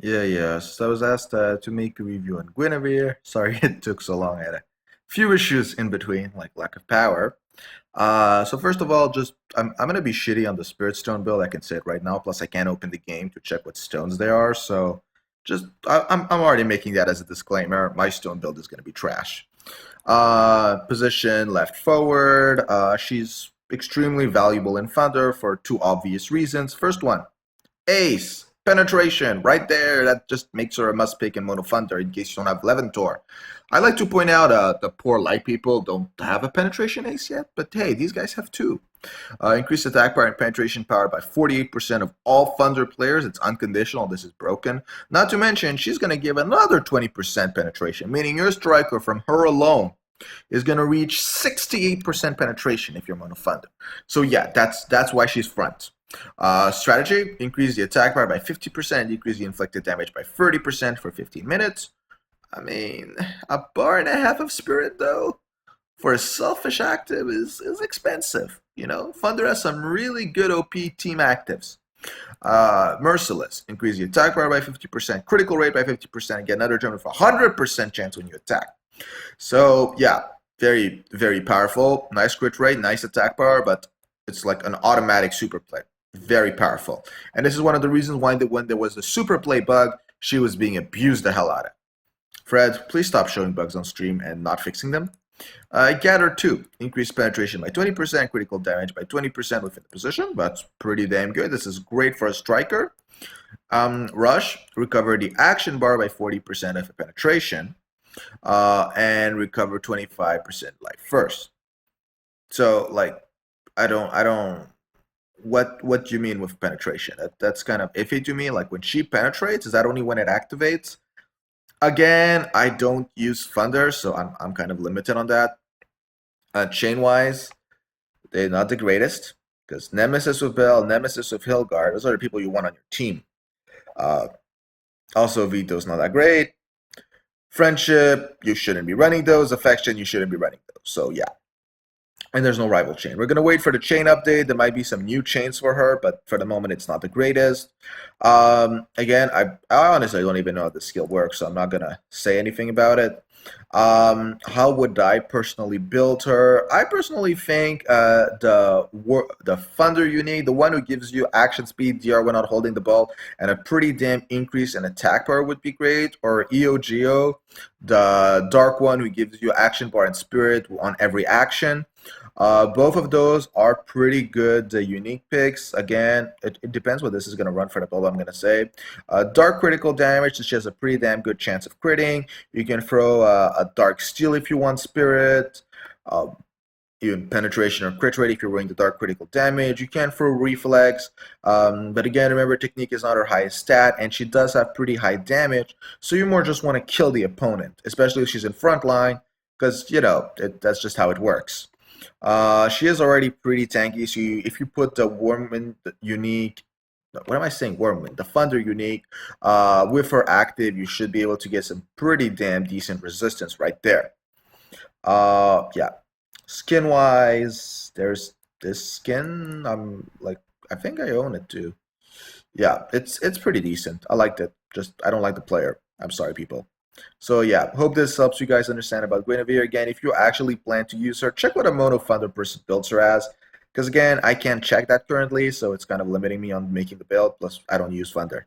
Yeah. So I was asked to make a review on Guinevere. Sorry it took so long. I had a few issues in between, like lack of power. So first of all, just I'm gonna be shitty on the Spirit Stone build. I can say it right now. Plus, I can't open the game to check what stones they are. So just I'm already making that as a disclaimer. My stone build is gonna be trash. Position left forward. She's extremely valuable in Thunder for two obvious reasons. First one. Ace, penetration, right there. That just makes her a must pick in Mono Thunder in case you don't have Leventor. I like to point out the poor light people don't have a penetration ace yet, but hey, these guys have two. Increased attack power and penetration power by 48% of all Thunder players. It's unconditional. This is broken. Not to mention, she's going to give another 20% penetration, meaning your striker from her alone is going to reach 68% penetration if you're Mono Thunder. So yeah, that's why she's front. Strategy, increase the attack power by 50%, decrease the inflicted damage by 30% for 15 minutes. I mean, a bar and a half of spirit, though, for a selfish active is expensive. You know, Thunder has some really good OP team actives. Merciless, increase the attack power by 50%, critical rate by 50%, and get another gem with a 100% chance when you attack. So, yeah, very powerful. Nice crit rate, nice attack power, but it's like an automatic super play. Very powerful. And this is one of the reasons why when there was the super play bug, she was being abused the hell out of. Fred, please stop showing bugs on stream and not fixing them. Gather 2. Increased penetration by 20%, critical damage by 20% within the position. That's pretty damn good. This is great for a striker. Rush, recover the action bar by 40% of penetration. And recover 25% life first. So, like, I don't what do you mean with penetration? That's kind of iffy to me. Like when she penetrates, is that only when it activates? Again, I don't use Thunder, so I'm kind of limited on that. Chain wise, they're not the greatest because Nemesis with Bell, Nemesis with Hilgard, those are the people you want on your team. Uh, also, Veto's not that great. Friendship, you shouldn't be running those. Affection, you shouldn't be running those. So yeah. And there's no rival chain. We're going to wait for the chain update. There might be some new chains for her, but for the moment, it's not the greatest. Again, I honestly don't even know how the skill works, so I'm not going to say anything about it. How would I personally build her? I personally think the Thunder unique, the one who gives you action speed, DR when not holding the ball, and a pretty damn increase in attack power would be great. Or EOGO, the dark one who gives you action bar and spirit on every action. Both of those are pretty good unique picks. Again, it depends what this is going to run for the build, I'm going to say. Dark critical damage, she has a pretty damn good chance of critting. You can throw a Dark Steel if you want Spirit. Even penetration or crit rate if you're running the dark critical damage. You can throw reflex, but again, remember technique is not her highest stat, and she does have pretty high damage, so you more just want to kill the opponent, especially if she's in front line, because, you know, that's just how it works. She is already pretty tanky, so if you put the Wormwind unique, what am I saying? Wormwind, the Thunder unique, with her active, you should be able to get some pretty damn decent resistance right there. Yeah. Skin wise, there's this skin. I think I own it too. Yeah, it's pretty decent. I liked it. Just I don't like the player. I'm sorry, people. So yeah, hope this helps you guys understand about Guinevere. Again, if you actually plan to use her, check what a Mono Thunder person builds her as. Because again, I can't check that currently, so it's kind of limiting me on making the build. Plus, I don't use Thunder.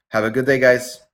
Have a good day, guys.